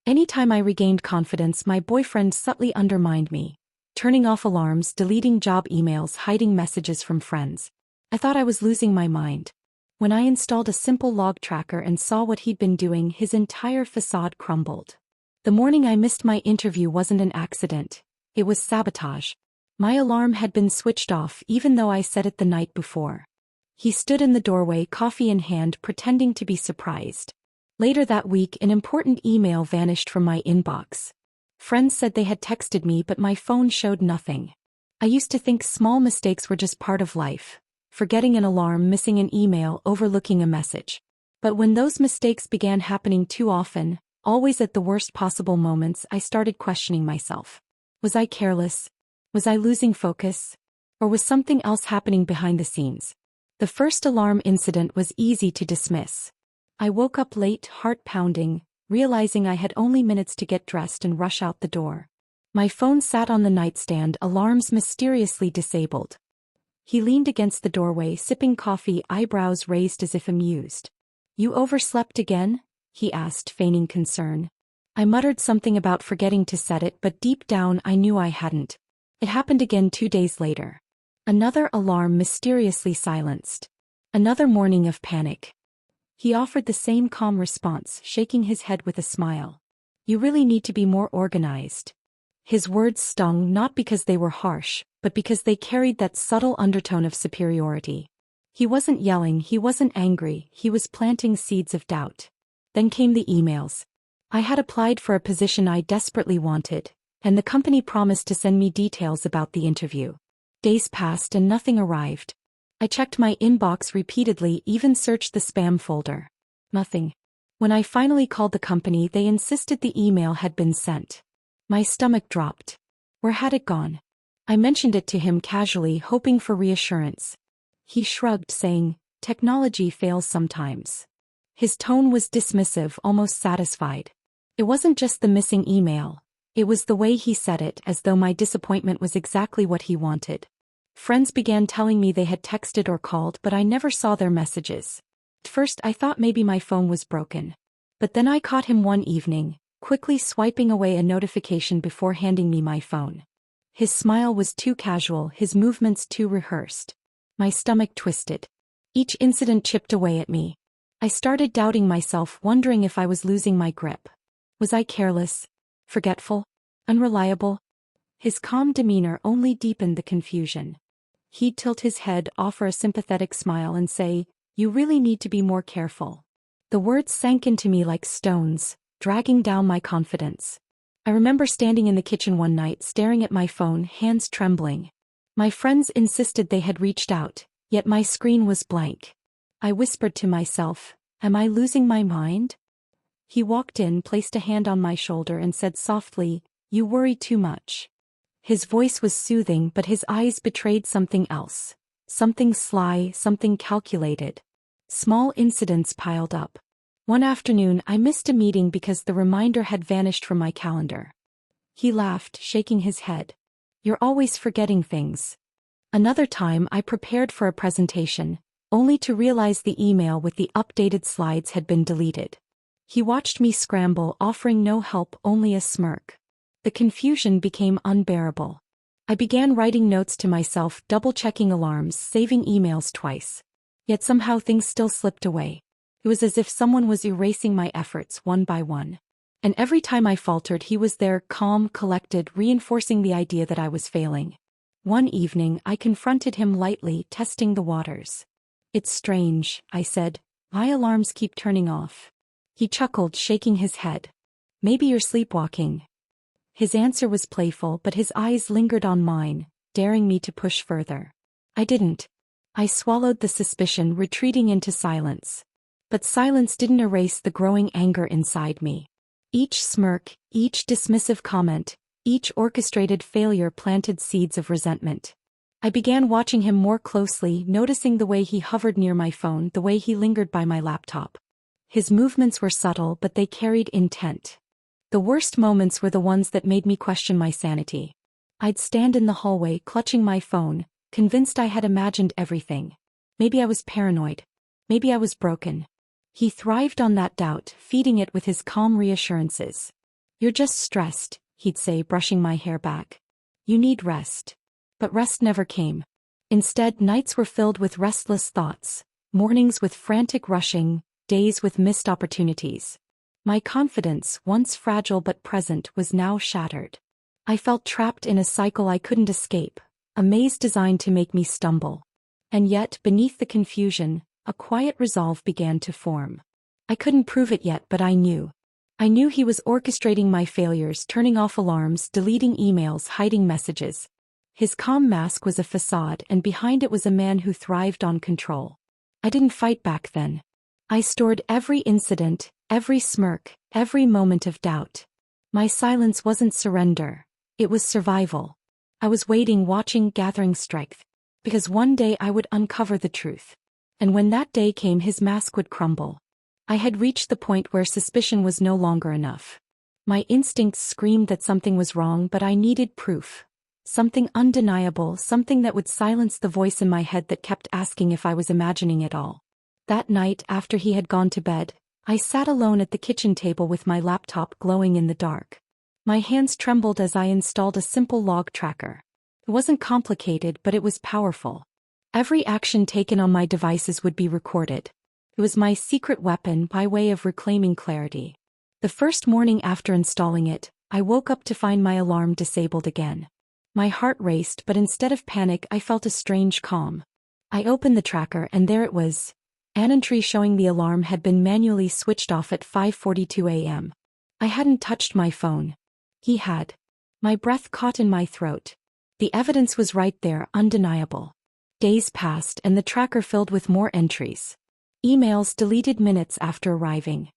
Anytime I regained confidence, my boyfriend subtly undermined me, turning off alarms, deleting job emails, hiding messages from friends. I thought I was losing my mind. When I installed a simple log tracker and saw what he'd been doing, his entire facade crumbled. The morning I missed my interview wasn't an accident. It was sabotage. My alarm had been switched off even though I set it the night before. He stood in the doorway, coffee in hand, pretending to be surprised. Later that week, an important email vanished from my inbox. Friends said they had texted me, but my phone showed nothing. I used to think small mistakes were just part of life. Forgetting an alarm, missing an email, overlooking a message. But when those mistakes began happening too often, always at the worst possible moments, I started questioning myself. Was I careless? Was I losing focus? Or was something else happening behind the scenes? The first alarm incident was easy to dismiss. I woke up late, heart pounding, realizing I had only minutes to get dressed and rush out the door. My phone sat on the nightstand, alarms mysteriously disabled. He leaned against the doorway, sipping coffee, eyebrows raised as if amused. "You overslept again?" he asked, feigning concern. I muttered something about forgetting to set it, but deep down I knew I hadn't. It happened again 2 days later. Another alarm mysteriously silenced. Another morning of panic. He offered the same calm response, shaking his head with a smile. "You really need to be more organized." His words stung not because they were harsh, but because they carried that subtle undertone of superiority. He wasn't yelling, he wasn't angry, he was planting seeds of doubt. Then came the emails. I had applied for a position I desperately wanted, and the company promised to send me details about the interview. Days passed and nothing arrived. I checked my inbox repeatedly, even searched the spam folder. Nothing. When I finally called the company, they insisted the email had been sent. My stomach dropped. Where had it gone? I mentioned it to him casually, hoping for reassurance. He shrugged, saying, "Technology fails sometimes." His tone was dismissive, almost satisfied. It wasn't just the missing email. It was the way he said it, as though my disappointment was exactly what he wanted. Friends began telling me they had texted or called, but I never saw their messages. At first I thought maybe my phone was broken. But then I caught him one evening, quickly swiping away a notification before handing me my phone. His smile was too casual, his movements too rehearsed. My stomach twisted. Each incident chipped away at me. I started doubting myself, wondering if I was losing my grip. Was I careless? Forgetful? Unreliable? His calm demeanor only deepened the confusion. He'd tilt his head, offer a sympathetic smile, and say, "You really need to be more careful." The words sank into me like stones, dragging down my confidence. I remember standing in the kitchen one night, staring at my phone, hands trembling. My friends insisted they had reached out, yet my screen was blank. I whispered to myself, "Am I losing my mind?" He walked in, placed a hand on my shoulder, and said softly, "You worry too much." His voice was soothing, but his eyes betrayed something else. Something sly, something calculated. Small incidents piled up. One afternoon I missed a meeting because the reminder had vanished from my calendar. He laughed, shaking his head. "You're always forgetting things." Another time I prepared for a presentation, only to realize the email with the updated slides had been deleted. He watched me scramble, offering no help, only a smirk. The confusion became unbearable. I began writing notes to myself, double-checking alarms, saving emails twice. Yet somehow things still slipped away. It was as if someone was erasing my efforts one by one. And every time I faltered, he was there, calm, collected, reinforcing the idea that I was failing. One evening, I confronted him lightly, testing the waters. "It's strange," I said. "My alarms keep turning off." He chuckled, shaking his head. "Maybe you're sleepwalking." His answer was playful, but his eyes lingered on mine, daring me to push further. I didn't. I swallowed the suspicion, retreating into silence. But silence didn't erase the growing anger inside me. Each smirk, each dismissive comment, each orchestrated failure planted seeds of resentment. I began watching him more closely, noticing the way he hovered near my phone, the way he lingered by my laptop. His movements were subtle, but they carried intent. The worst moments were the ones that made me question my sanity. I'd stand in the hallway, clutching my phone, convinced I had imagined everything. Maybe I was paranoid. Maybe I was broken. He thrived on that doubt, feeding it with his calm reassurances. "You're just stressed," he'd say, brushing my hair back. "You need rest." But rest never came. Instead, nights were filled with restless thoughts, mornings with frantic rushing, days with missed opportunities. My confidence, once fragile but present, was now shattered. I felt trapped in a cycle I couldn't escape, a maze designed to make me stumble. And yet, beneath the confusion, a quiet resolve began to form. I couldn't prove it yet, but I knew. I knew he was orchestrating my failures, turning off alarms, deleting emails, hiding messages. His calm mask was a facade, and behind it was a man who thrived on control. I didn't fight back then. I stored every incident, every smirk, every moment of doubt. My silence wasn't surrender. It was survival. I was waiting, watching, gathering strength. Because one day I would uncover the truth. And when that day came, his mask would crumble. I had reached the point where suspicion was no longer enough. My instincts screamed that something was wrong, but I needed proof. Something undeniable, something that would silence the voice in my head that kept asking if I was imagining it all. That night, after he had gone to bed, I sat alone at the kitchen table with my laptop glowing in the dark. My hands trembled as I installed a simple log tracker. It wasn't complicated, but it was powerful. Every action taken on my devices would be recorded. It was my secret weapon by way of reclaiming clarity. The first morning after installing it, I woke up to find my alarm disabled again. My heart raced, but instead of panic, I felt a strange calm. I opened the tracker, and there it was. An entry showing the alarm had been manually switched off at 5:42 a.m. I hadn't touched my phone. He had. My breath caught in my throat. The evidence was right there, undeniable. Days passed, and the tracker filled with more entries. Emails deleted minutes after arriving.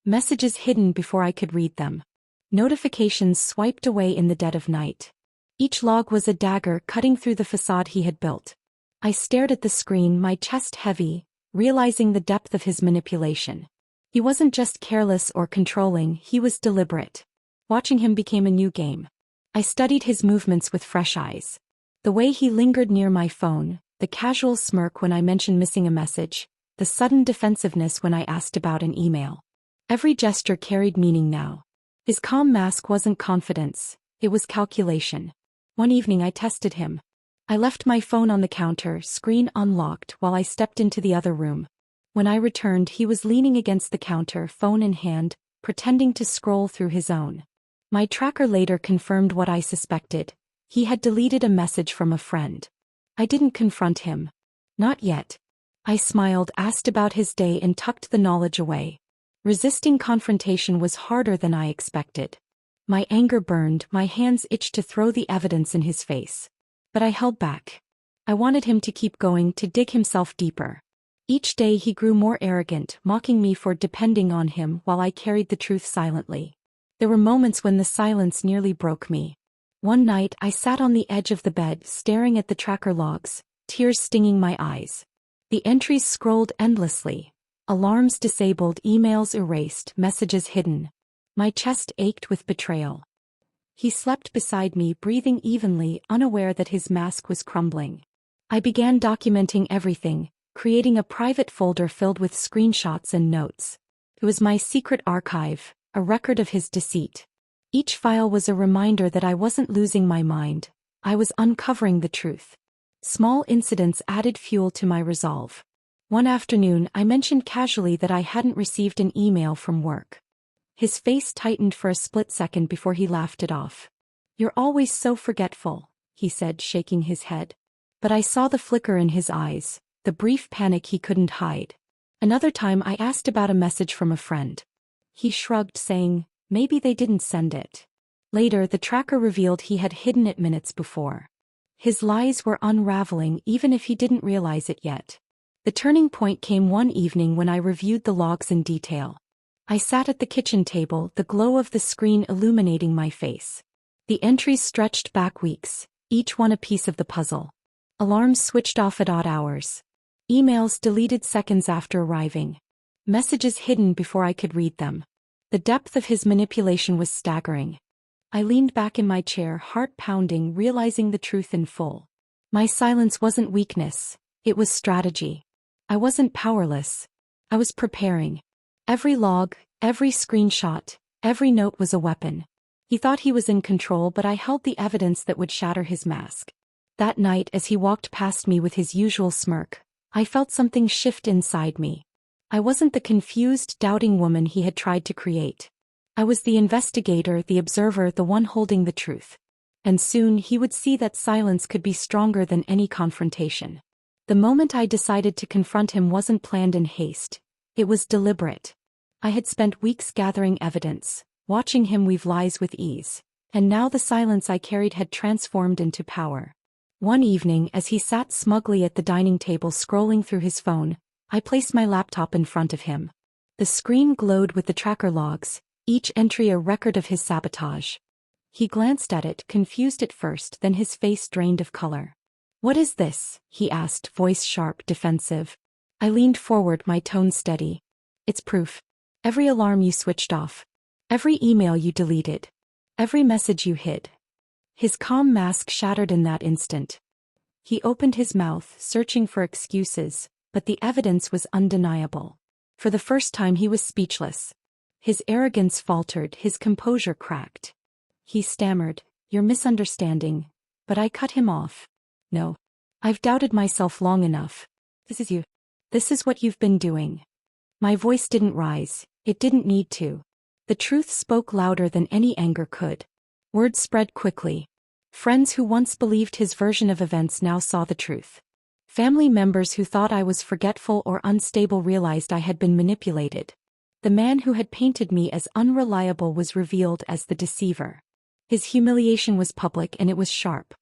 Messages hidden before I could read them. Notifications swiped away in the dead of night. Each log was a dagger cutting through the facade he had built. I stared at the screen, my chest heavy, realizing the depth of his manipulation. He wasn't just careless or controlling, he was deliberate. Watching him became a new game. I studied his movements with fresh eyes. The way he lingered near my phone, the casual smirk when I mentioned missing a message, the sudden defensiveness when I asked about an email. Every gesture carried meaning now. His calm mask wasn't confidence, it was calculation. One evening I tested him. I left my phone on the counter, screen unlocked, while I stepped into the other room. When I returned, he was leaning against the counter, phone in hand, pretending to scroll through his own. My tracker later confirmed what I suspected. He had deleted a message from a friend. I didn't confront him. Not yet. I smiled, asked about his day, and tucked the knowledge away. Resisting confrontation was harder than I expected. My anger burned, my hands itched to throw the evidence in his face. But I held back. I wanted him to keep going, to dig himself deeper. Each day he grew more arrogant, mocking me for depending on him while I carried the truth silently. There were moments when the silence nearly broke me. One night I sat on the edge of the bed, staring at the tracker logs, tears stinging my eyes. The entries scrolled endlessly. Alarms disabled, emails erased, messages hidden. My chest ached with betrayal. He slept beside me, breathing evenly, unaware that his mask was crumbling. I began documenting everything, creating a private folder filled with screenshots and notes. It was my secret archive, a record of his deceit. Each file was a reminder that I wasn't losing my mind, I was uncovering the truth. Small incidents added fuel to my resolve. One afternoon I mentioned casually that I hadn't received an email from work. His face tightened for a split second before he laughed it off. "You're always so forgetful," he said, shaking his head. But I saw the flicker in his eyes, the brief panic he couldn't hide. Another time I asked about a message from a friend. He shrugged, saying, "Maybe they didn't send it." Later, the tracker revealed he had hidden it minutes before. His lies were unraveling even if he didn't realize it yet. The turning point came one evening when I reviewed the logs in detail. I sat at the kitchen table, the glow of the screen illuminating my face. The entries stretched back weeks, each one a piece of the puzzle. Alarms switched off at odd hours. Emails deleted seconds after arriving. Messages hidden before I could read them. The depth of his manipulation was staggering. I leaned back in my chair, heart pounding, realizing the truth in full. My silence wasn't weakness, it was strategy. I wasn't powerless. I was preparing. Every log, every screenshot, every note was a weapon. He thought he was in control, but I held the evidence that would shatter his mask. That night, as he walked past me with his usual smirk, I felt something shift inside me. I wasn't the confused, doubting woman he had tried to create. I was the investigator, the observer, the one holding the truth. And soon he would see that silence could be stronger than any confrontation. The moment I decided to confront him wasn't planned in haste. It was deliberate. I had spent weeks gathering evidence, watching him weave lies with ease, and now the silence I carried had transformed into power. One evening, as he sat smugly at the dining table scrolling through his phone, I placed my laptop in front of him. The screen glowed with the tracker logs, each entry a record of his sabotage. He glanced at it, confused at first, then his face drained of color. "What is this?" he asked, voice sharp, defensive. I leaned forward, my tone steady. "It's proof. Every alarm you switched off. Every email you deleted. Every message you hid." His calm mask shattered in that instant. He opened his mouth, searching for excuses, but the evidence was undeniable. For the first time he was speechless. His arrogance faltered, his composure cracked. He stammered, "You're misunderstanding," but I cut him off. "No. I've doubted myself long enough. This is you. This is what you've been doing." My voice didn't rise. It didn't need to. The truth spoke louder than any anger could. Word spread quickly. Friends who once believed his version of events now saw the truth. Family members who thought I was forgetful or unstable realized I had been manipulated. The man who had painted me as unreliable was revealed as the deceiver. His humiliation was public and it was sharp.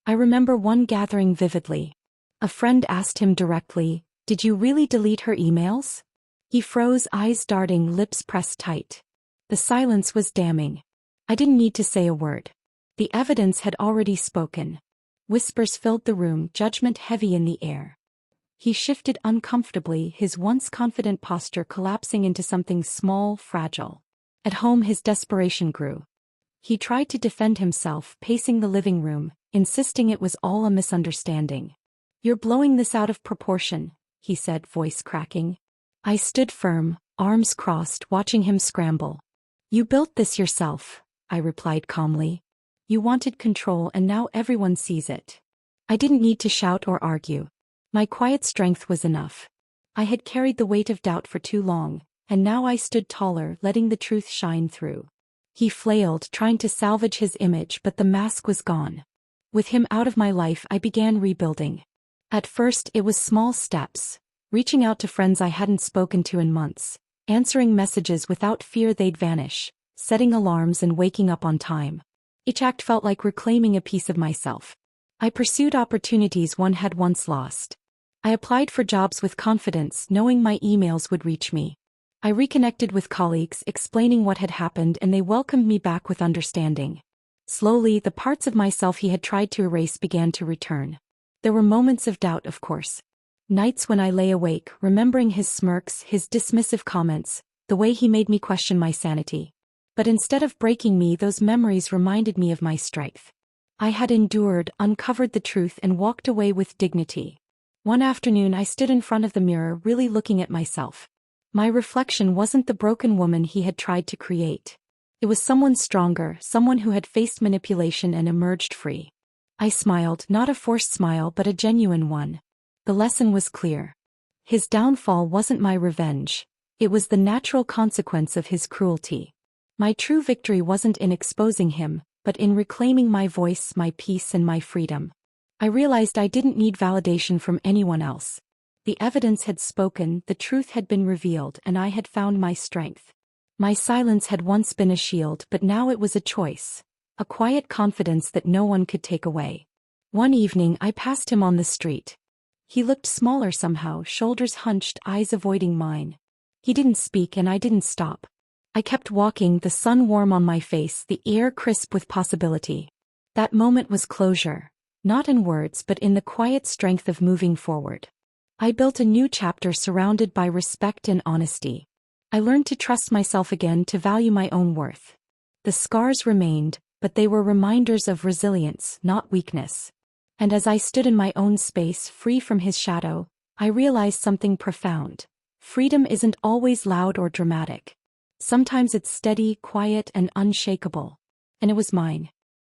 I remember one gathering vividly. A friend asked him directly, "Did you really delete her emails?" He froze, eyes darting, lips pressed tight. The silence was damning. I didn't need to say a word. The evidence had already spoken. Whispers filled the room, judgment heavy in the air. He shifted uncomfortably, his once confident posture collapsing into something small, fragile. At home his desperation grew. He tried to defend himself, pacing the living room, insisting it was all a misunderstanding. "You're blowing this out of proportion," he said, voice cracking. I stood firm, arms crossed, watching him scramble. "You built this yourself," I replied calmly. "You wanted control and now everyone sees it." I didn't need to shout or argue. My quiet strength was enough. I had carried the weight of doubt for too long, and now I stood taller, letting the truth shine through. He flailed, trying to salvage his image, but the mask was gone. With him out of my life, I began rebuilding. At first, it was small steps, reaching out to friends I hadn't spoken to in months, answering messages without fear they'd vanish, setting alarms and waking up on time. Each act felt like reclaiming a piece of myself. I pursued opportunities one had once lost. I applied for jobs with confidence, knowing my emails would reach me. I reconnected with colleagues, explaining what had happened, and they welcomed me back with understanding. Slowly, the parts of myself he had tried to erase began to return. There were moments of doubt, of course. Nights when I lay awake, remembering his smirks, his dismissive comments, the way he made me question my sanity. But instead of breaking me, those memories reminded me of my strength. I had endured, uncovered the truth, and walked away with dignity. One afternoon I stood in front of the mirror, really looking at myself. My reflection wasn't the broken woman he had tried to create. It was someone stronger, someone who had faced manipulation and emerged free. I smiled, not a forced smile but a genuine one. The lesson was clear. His downfall wasn't my revenge. It was the natural consequence of his cruelty. My true victory wasn't in exposing him, but in reclaiming my voice, my peace, and my freedom. I realized I didn't need validation from anyone else. The evidence had spoken, the truth had been revealed, and I had found my strength. My silence had once been a shield, but now it was a choice. A quiet confidence that no one could take away. One evening I passed him on the street. He looked smaller somehow, shoulders hunched, eyes avoiding mine. He didn't speak and I didn't stop. I kept walking, the sun warm on my face, the air crisp with possibility. That moment was closure, not in words but in the quiet strength of moving forward. I built a new chapter surrounded by respect and honesty. I learned to trust myself again, to value my own worth. The scars remained, but they were reminders of resilience, not weakness. And as I stood in my own space, free from his shadow, I realized something profound. Freedom isn't always loud or dramatic. Sometimes it's steady, quiet, and unshakable. and it was mine.